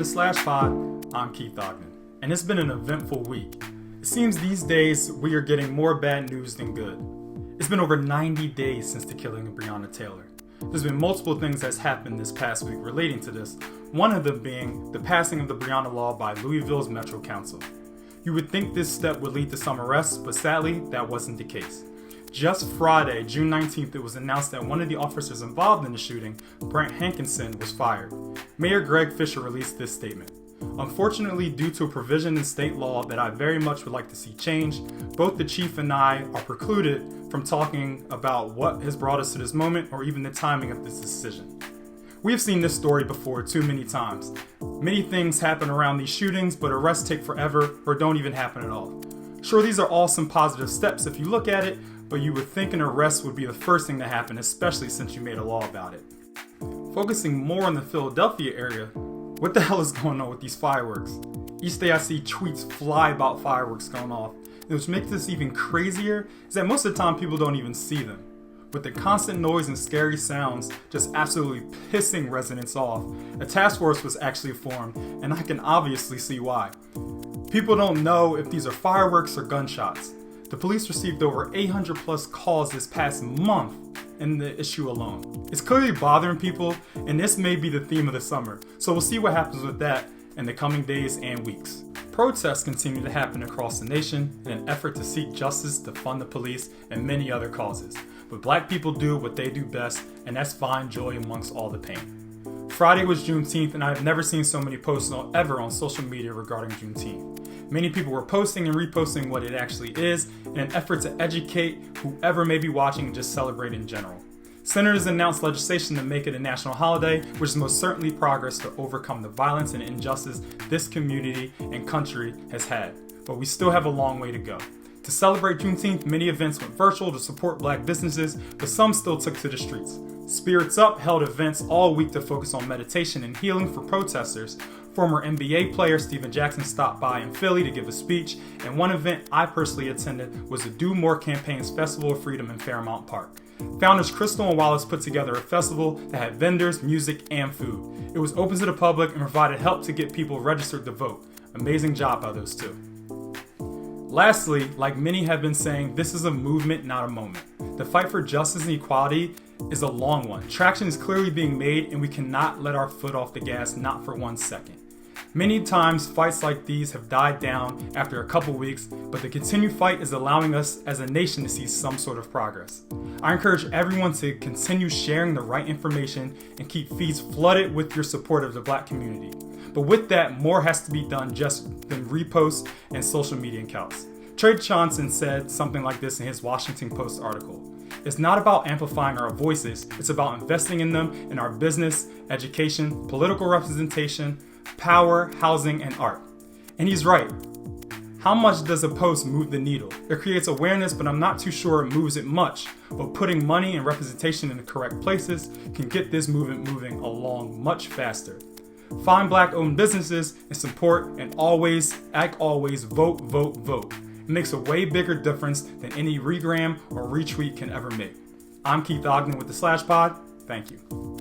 the Slash Pod. I'm Keith Ogden, and it's been an eventful week. It seems these days we are getting more bad news than good. It's been over 90 days since the killing of Breonna Taylor. There's been multiple things that's happened this past week relating to this, one of them being the passing of the Breonna Law by Louisville's Metro Council. You would think this step would lead to some arrests, but sadly, that wasn't the case. Just Friday, June 19th, it was announced that one of the officers involved in the shooting, Brent Hankinson, was fired. Mayor Greg Fisher released this statement. Unfortunately, due to a provision in state law that I very much would like to see changed, both the chief and I are precluded from talking about what has brought us to this moment or even the timing of this decision. We have seen this story before too many times. Many things happen around these shootings, but arrests take forever or don't even happen at all. Sure, these are all some positive steps if you look at it, but you would think an arrest would be the first thing to happen, especially since you made a law about it. Focusing more on the Philadelphia area, what the hell is going on with these fireworks? Each day I see tweets fly about fireworks going off, and which makes this even crazier is that most of the time people don't even see them. With the constant noise and scary sounds just absolutely pissing residents off, a task force was actually formed, and I can obviously see why. People don't know if these are fireworks or gunshots. The police received over 800 plus calls this past month in the issue alone. It's clearly bothering people, and this may be the theme of the summer, so we'll see what happens with that in the coming days and weeks. Protests continue to happen across the nation in an effort to seek justice, to fund the police, and many other causes. But black people do what they do best, and that's find joy amongst all the pain. Friday was Juneteenth, and I have never seen so many posts ever on social media regarding Juneteenth. Many people were posting and reposting what it actually is in an effort to educate whoever may be watching and just celebrate in general. Senators announced legislation to make it a national holiday, which is most certainly progress to overcome the violence and injustice this community and country has had. But we still have a long way to go. To celebrate Juneteenth, many events went virtual to support black businesses, but some still took to the streets. Spirits Up held events all week to focus on meditation and healing for protesters. Former NBA player Steven Jackson stopped by in Philly to give a speech, and one event I personally attended was the Do More Campaign's Festival of Freedom in Fairmount Park. Founders Crystal and Wallace put together a festival that had vendors, music, and food. It was open to the public and provided help to get people registered to vote. Amazing job by those two. Lastly, like many have been saying, this is a movement, not a moment. The fight for justice and equality is a long one. Traction is clearly being made, and we cannot let our foot off the gas, not for 1 second. Many times, fights like these have died down after a couple weeks, but the continued fight is allowing us as a nation to see some sort of progress. I encourage everyone to continue sharing the right information and keep feeds flooded with your support of the black community. But with that, more has to be done just than reposts and social media accounts. Trey Johnson said something like this in his Washington Post article. It's not about amplifying our voices, it's about investing in them in our business, education, political representation, power, housing, and art. And he's right. How much does a post move the needle? It creates awareness, but I'm not too sure it moves it much. But putting money and representation in the correct places can get this movement moving along much faster. Find black-owned businesses and support, and always, vote, vote, vote. It makes a way bigger difference than any regram or retweet can ever make. I'm Keith Ogden with the Slash Pod. Thank you.